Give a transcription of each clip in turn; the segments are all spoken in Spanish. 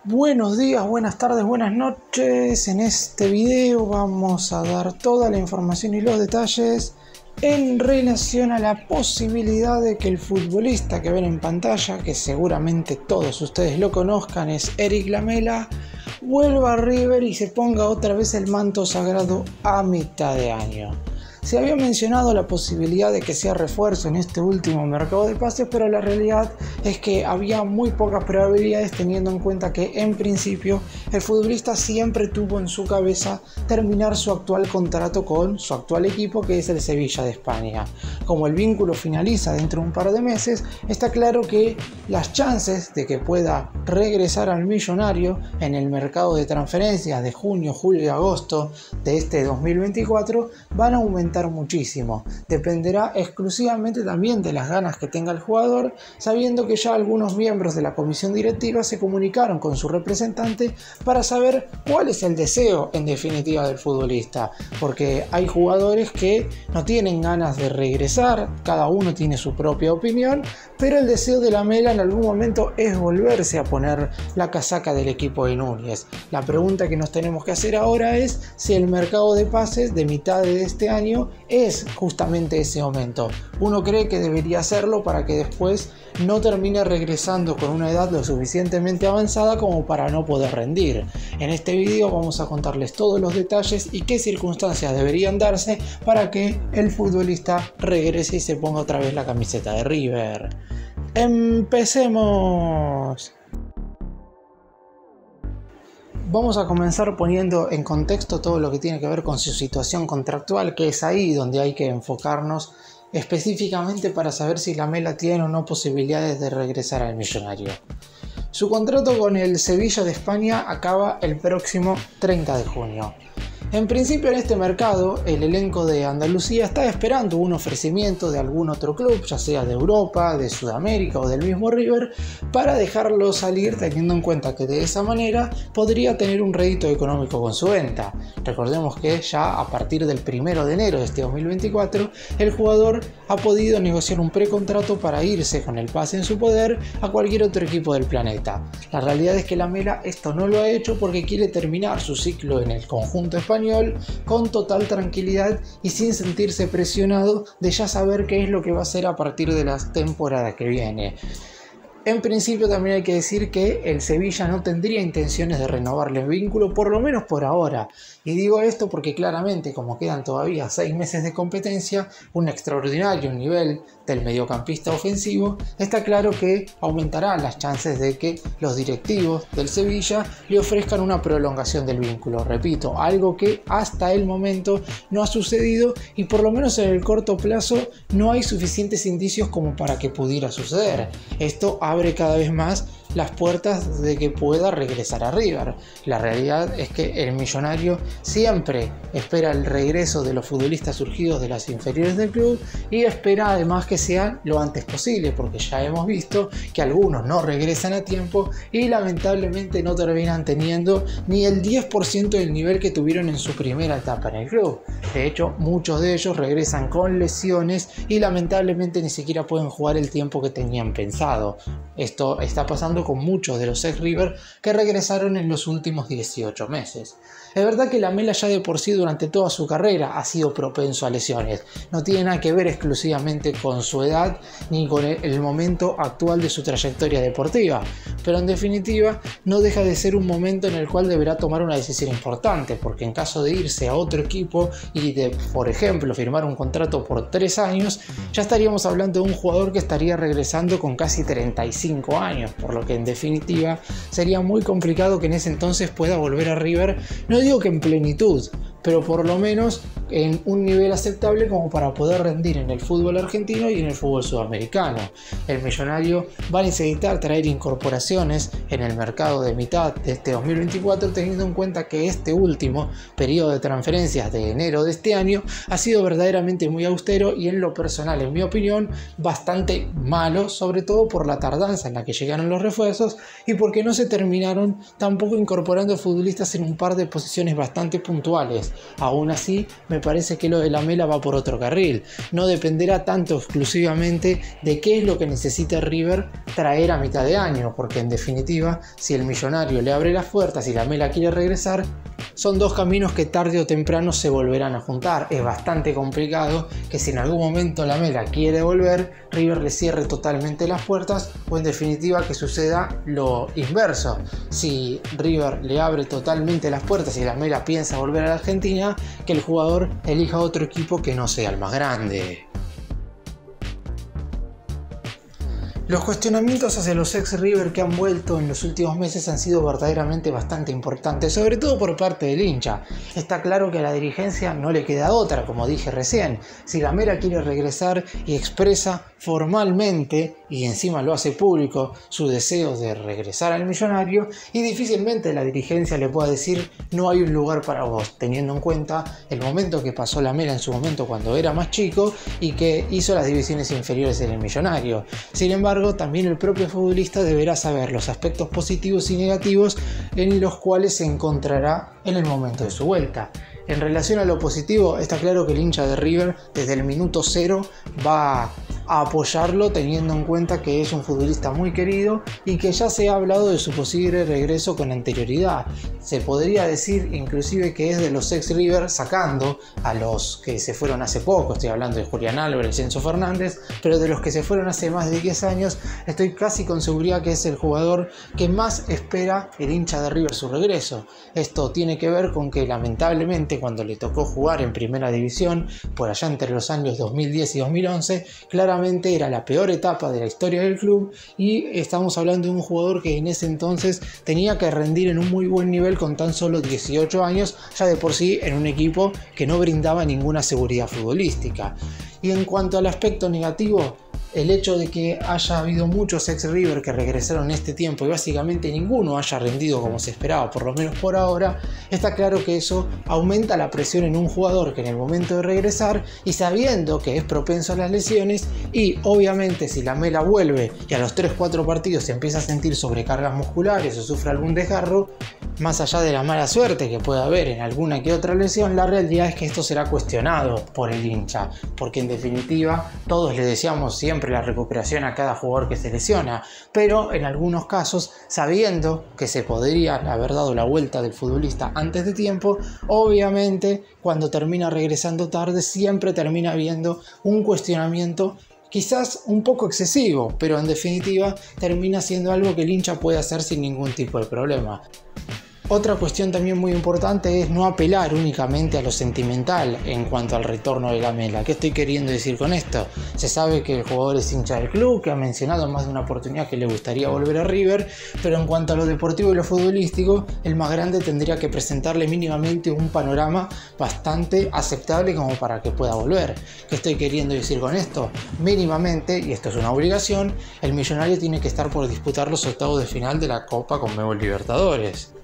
Buenos días, buenas tardes, buenas noches. En este video vamos a dar toda la información y los detalles en relación a la posibilidad de que el futbolista que ven en pantalla, que seguramente todos ustedes lo conozcan, es Eric Lamela, vuelva a River y se ponga otra vez el manto sagrado a mitad de año. Se había mencionado la posibilidad de que sea refuerzo en este último mercado de pases, pero la realidad es que había muy pocas probabilidades, teniendo en cuenta que en principio el futbolista siempre tuvo en su cabeza terminar su actual contrato con su actual equipo, que es el Sevilla de España. Como el vínculo finaliza dentro de un par de meses, está claro que las chances de que pueda regresar al millonario en el mercado de transferencias de junio, julio y agosto de este 2024 van a aumentar muchísimo. Dependerá exclusivamente también de las ganas que tenga el jugador, sabiendo que ya algunos miembros de la comisión directiva se comunicaron con su representante para saber cuál es el deseo en definitiva del futbolista, porque hay jugadores que no tienen ganas de regresar, cada uno tiene su propia opinión, pero el deseo de Lamela en algún momento es volverse a poner la casaca del equipo de Núñez. La pregunta que nos tenemos que hacer ahora es si el mercado de pases de mitad de este año es justamente ese momento. Uno cree que debería hacerlo para que después no termine regresando con una edad lo suficientemente avanzada como para no poder rendir. En este video vamos a contarles todos los detalles y qué circunstancias deberían darse para que el futbolista regrese y se ponga otra vez la camiseta de River. ¡Empecemos! Vamos a comenzar poniendo en contexto todo lo que tiene que ver con su situación contractual, que es ahí donde hay que enfocarnos específicamente para saber si Lamela tiene o no posibilidades de regresar al millonario. Su contrato con el Sevilla de España acaba el próximo 30 de junio. En principio, en este mercado, el elenco de Andalucía está esperando un ofrecimiento de algún otro club, ya sea de Europa, de Sudamérica o del mismo River, para dejarlo salir, teniendo en cuenta que de esa manera podría tener un rédito económico con su venta. Recordemos que ya a partir del 1 de enero de este 2024, el jugador ha podido negociar un precontrato para irse con el pase en su poder a cualquier otro equipo del planeta. La realidad es que Lamela esto no lo ha hecho porque quiere terminar su ciclo en el conjunto español con total tranquilidad y sin sentirse presionado de ya saber qué es lo que va a hacer a partir de la temporada que viene. En principio también hay que decir que el Sevilla no tendría intenciones de renovarle el vínculo, por lo menos por ahora. Y digo esto porque claramente, como quedan todavía 6 meses de competencia, un extraordinario nivel del mediocampista ofensivo, está claro que aumentará las chances de que los directivos del Sevilla le ofrezcan una prolongación del vínculo. Repito, algo que hasta el momento no ha sucedido y por lo menos en el corto plazo no hay suficientes indicios como para que pudiera suceder. Esto abre cada vez más las puertas de que pueda regresar a River. La realidad es que el millonario siempre espera el regreso de los futbolistas surgidos de las inferiores del club y espera además que sea lo antes posible, porque ya hemos visto que algunos no regresan a tiempo y lamentablemente no terminan teniendo ni el 10% del nivel que tuvieron en su primera etapa en el club. De hecho, muchos de ellos regresan con lesiones y lamentablemente ni siquiera pueden jugar el tiempo que tenían pensado. Esto está pasando con muchos de los ex River que regresaron en los últimos 18 meses. Es verdad que Lamela ya de por sí durante toda su carrera ha sido propenso a lesiones. No tiene nada que ver exclusivamente con su edad ni con el momento actual de su trayectoria deportiva. Pero en definitiva no deja de ser un momento en el cual deberá tomar una decisión importante, porque en caso de irse a otro equipo y de, por ejemplo, firmar un contrato por 3 años, ya estaríamos hablando de un jugador que estaría regresando con casi 35 años, por lo que en definitiva sería muy complicado que en ese entonces pueda volver a River. No digo que en plenitud, pero por lo menos en un nivel aceptable como para poder rendir en el fútbol argentino y en el fútbol sudamericano. El millonario va a necesitar traer incorporaciones en el mercado de mitad de este 2024, teniendo en cuenta que este último periodo de transferencias de enero de este año ha sido verdaderamente muy austero y en lo personal, en mi opinión, bastante malo, sobre todo por la tardanza en la que llegaron los refuerzos y porque no se terminaron tampoco incorporando futbolistas en un par de posiciones bastante puntuales. Aún así, me parece que lo de Lamela va por otro carril. No dependerá tanto exclusivamente de qué es lo que necesita River traer a mitad de año, porque en definitiva, si el millonario le abre las puertas y Lamela quiere regresar, son dos caminos que tarde o temprano se volverán a juntar. Es bastante complicado que si en algún momento Lamela quiere volver, River le cierre totalmente las puertas, o en definitiva que suceda lo inverso. Si River le abre totalmente las puertas y Lamela piensa volver a la Argentina, que el jugador elija otro equipo que no sea el más grande. Los cuestionamientos hacia los ex River que han vuelto en los últimos meses han sido verdaderamente bastante importantes, sobre todo por parte del hincha. Está claro que a la dirigencia no le queda otra, como dije recién. Si Lamela quiere regresar y expresa formalmente, y encima lo hace público, su deseo de regresar al millonario, y difícilmente la dirigencia le pueda decir no hay un lugar para vos, teniendo en cuenta el momento que pasó Lamela en su momento cuando era más chico y que hizo las divisiones inferiores en el millonario. Sin embargo, también el propio futbolista deberá saber los aspectos positivos y negativos en los cuales se encontrará en el momento de su vuelta. En relación a lo positivo, está claro que el hincha de River desde el minuto cero va a apoyarlo, teniendo en cuenta que es un futbolista muy querido y que ya se ha hablado de su posible regreso con anterioridad. Se podría decir inclusive que es de los ex River, sacando a los que se fueron hace poco, estoy hablando de Julián Álvarez y Enzo Fernández, pero de los que se fueron hace más de 10 años, estoy casi con seguridad que es el jugador que más espera el hincha de River su regreso. Esto tiene que ver con que lamentablemente cuando le tocó jugar en primera división, por allá entre los años 2010 y 2011, claramente era la peor etapa de la historia del club y estamos hablando de un jugador que en ese entonces tenía que rendir en un muy buen nivel con tan solo 18 años, ya de por sí en un equipo que no brindaba ninguna seguridad futbolística. Y en cuanto al aspecto negativo, el hecho de que haya habido muchos ex River que regresaron en este tiempo y básicamente ninguno haya rendido como se esperaba, por lo menos por ahora, está claro que eso aumenta la presión en un jugador que en el momento de regresar, y sabiendo que es propenso a las lesiones, y obviamente si Lamela vuelve y a los 3-4 partidos se empieza a sentir sobrecargas musculares o sufre algún desgarro, más allá de la mala suerte que pueda haber en alguna que otra lesión, la realidad es que esto será cuestionado por el hincha, porque en definitiva todos le deseamos siempre la recuperación a cada jugador que se lesiona, pero en algunos casos, sabiendo que se podría haber dado la vuelta del futbolista antes de tiempo, obviamente cuando termina regresando tarde siempre termina habiendo un cuestionamiento quizás un poco excesivo, pero en definitiva termina siendo algo que el hincha puede hacer sin ningún tipo de problema. Otra cuestión también muy importante es no apelar únicamente a lo sentimental en cuanto al retorno de Lamela. ¿Qué estoy queriendo decir con esto? Se sabe que el jugador es hincha del club, que ha mencionado en más de una oportunidad que le gustaría volver a River, pero en cuanto a lo deportivo y lo futbolístico, el más grande tendría que presentarle mínimamente un panorama bastante aceptable como para que pueda volver. ¿Qué estoy queriendo decir con esto? Mínimamente, y esto es una obligación, el millonario tiene que estar por disputar los octavos de final de la Copa Conmebol Libertadores.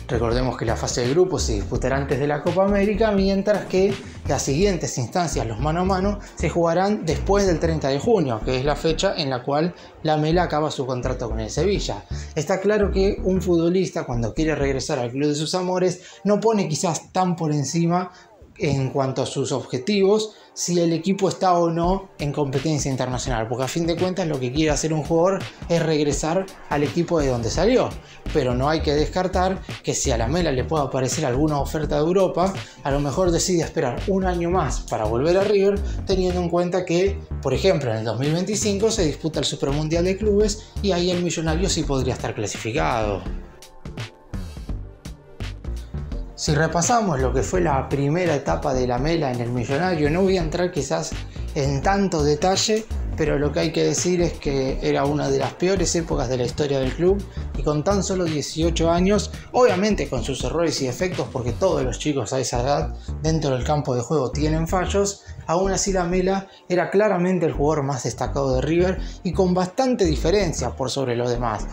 Recordemos que la fase de grupos se disputará antes de la Copa América, mientras que las siguientes instancias, los mano a mano, se jugarán después del 30 de junio, que es la fecha en la cual Lamela acaba su contrato con el Sevilla. Está claro que un futbolista, cuando quiere regresar al club de sus amores, no pone quizás tan por encima en cuanto a sus objetivos si el equipo está o no en competencia internacional, porque a fin de cuentas lo que quiere hacer un jugador es regresar al equipo de donde salió, pero no hay que descartar que si a Lamela le puede aparecer alguna oferta de Europa, a lo mejor decide esperar un año más para volver a River, teniendo en cuenta que, por ejemplo, en el 2025 se disputa el Supermundial de Clubes y ahí el millonario sí podría estar clasificado. Si repasamos lo que fue la primera etapa de Lamela en el millonario, no voy a entrar quizás en tanto detalle, pero lo que hay que decir es que era una de las peores épocas de la historia del club y con tan solo 18 años, obviamente con sus errores y defectos, porque todos los chicos a esa edad dentro del campo de juego tienen fallos, aún así Lamela era claramente el jugador más destacado de River y con bastante diferencia por sobre los demás.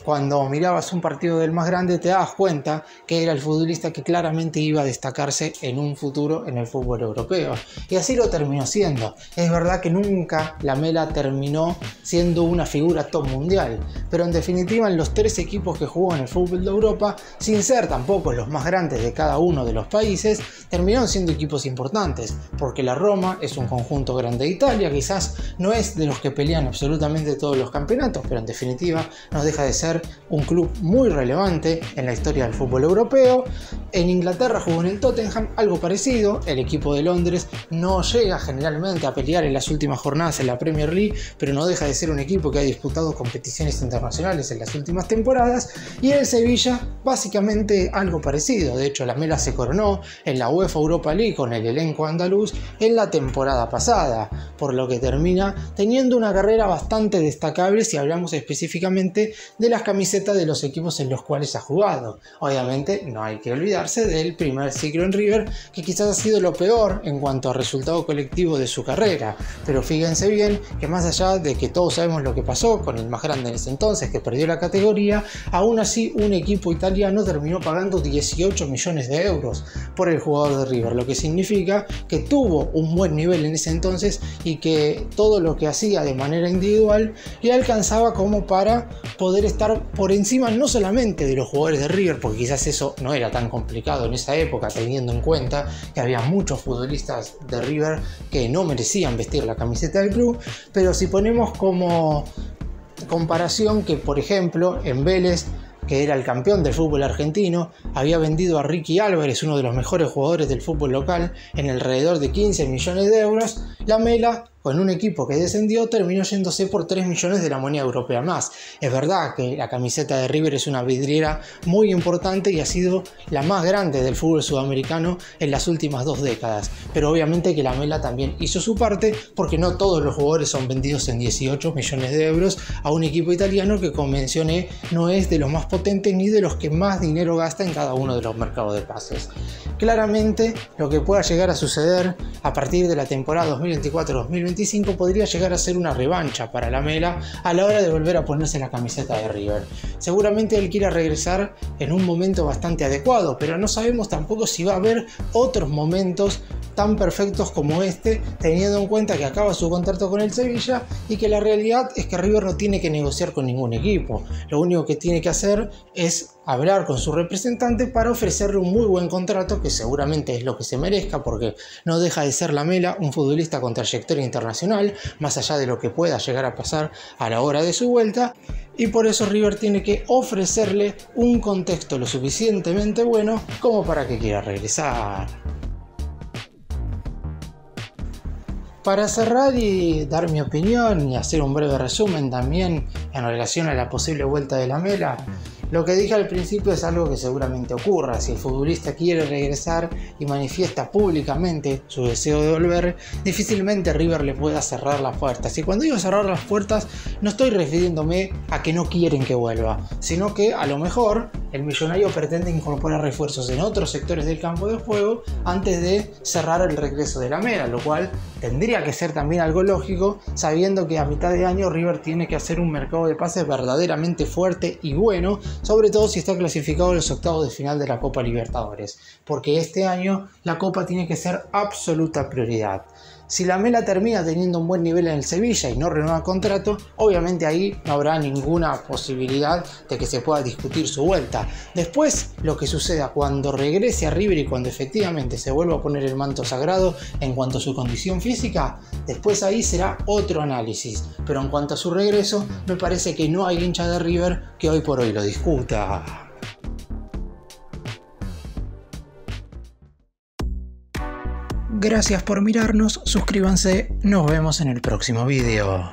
cuando mirabas un partido del más grande te dabas cuenta que era el futbolista que claramente iba a destacarse en un futuro en el fútbol europeo. Y así lo terminó siendo. Es verdad que nunca Lamela terminó siendo una figura top mundial, pero en definitiva en los 3 equipos que jugó en el fútbol de Europa, sin ser tampoco los más grandes de cada uno de los países, terminaron siendo equipos importantes, porque la Roma es un conjunto grande de Italia, quizás no es de los que pelean absolutamente todos los campeonatos, pero en definitiva no deja de ser un club muy relevante en la historia del fútbol europeo. En Inglaterra jugó en el Tottenham, algo parecido. El equipo de Londres no llega generalmente a pelear en las últimas jornadas en la Premier League, pero no deja de ser un equipo que ha disputado competiciones internacionales en las últimas temporadas. Y el Sevilla básicamente algo parecido. De hecho, Lamela se coronó en la UEFA Europa League con el elenco andaluz en la temporada pasada, por lo que termina teniendo una carrera bastante destacable si hablamos específicamente de las camisetas de los equipos en los cuales ha jugado. Obviamente no hay que olvidarse del primer ciclo en River, que quizás ha sido lo peor en cuanto a resultado colectivo de su carrera, pero fíjense bien que más allá de que todos sabemos lo que pasó con el más grande en ese entonces que perdió la categoría, aún así un equipo italiano terminó pagando 18 millones de euros por el jugador de River, lo que significa que tuvo un buen nivel en ese entonces y que todo lo que hacía de manera individual le alcanzaba como para poder estar por encima no solamente de los jugadores de River, porque quizás eso no era tan complicado en esa época, teniendo en cuenta que había muchos futbolistas de River que no merecían vestir la camiseta del club, pero si ponemos como comparación que, por ejemplo, en Vélez, que era el campeón del fútbol argentino, había vendido a Ricky Álvarez, uno de los mejores jugadores del fútbol local, en alrededor de 15 millones de euros, Lamela, con un equipo que descendió, terminó yéndose por 3 millones de la moneda europea más. Es verdad que la camiseta de River es una vidriera muy importante y ha sido la más grande del fútbol sudamericano en las últimas 2 décadas, pero obviamente que Lamela también hizo su parte, porque no todos los jugadores son vendidos en 18 millones de euros a un equipo italiano que, como mencioné, no es de los más potentes ni de los que más dinero gasta en cada uno de los mercados de pases. Claramente lo que pueda llegar a suceder a partir de la temporada 2024-2025 podría llegar a ser una revancha para Lamela a la hora de volver a ponerse la camiseta de River. Seguramente él quiera regresar en un momento bastante adecuado, pero no sabemos tampoco si va a haber otros momentos tan perfectos como este, teniendo en cuenta que acaba su contrato con el Sevilla y que la realidad es que River no tiene que negociar con ningún equipo. Lo único que tiene que hacer es hablar con su representante para ofrecerle un muy buen contrato, que seguramente es lo que se merezca, porque no deja de ser Lamela un futbolista con trayectoria internacional, más allá de lo que pueda llegar a pasar a la hora de su vuelta, y por eso River tiene que ofrecerle un contexto lo suficientemente bueno como para que quiera regresar. Para cerrar y dar mi opinión y hacer un breve resumen también en relación a la posible vuelta de Lamela, lo que dije al principio es algo que seguramente ocurra. Si el futbolista quiere regresar y manifiesta públicamente su deseo de volver, difícilmente River le pueda cerrar las puertas. Y cuando digo cerrar las puertas, no estoy refiriéndome a que no quieren que vuelva, sino que a lo mejor el millonario pretende incorporar refuerzos en otros sectores del campo de juego antes de cerrar el regreso de Lamela, lo cual tendría que ser también algo lógico, sabiendo que a mitad de año River tiene que hacer un mercado de pases verdaderamente fuerte y bueno, sobre todo si está clasificado en los octavos de final de la Copa Libertadores, porque este año la Copa tiene que ser absoluta prioridad. Si Lamela termina teniendo un buen nivel en el Sevilla y no renueva contrato, obviamente ahí no habrá ninguna posibilidad de que se pueda discutir su vuelta. Después, lo que suceda cuando regrese a River y cuando efectivamente se vuelva a poner el manto sagrado en cuanto a su condición física, después ahí será otro análisis. Pero en cuanto a su regreso, me parece que no hay hincha de River que hoy por hoy lo discuta. Gracias por mirarnos, suscríbanse, nos vemos en el próximo video.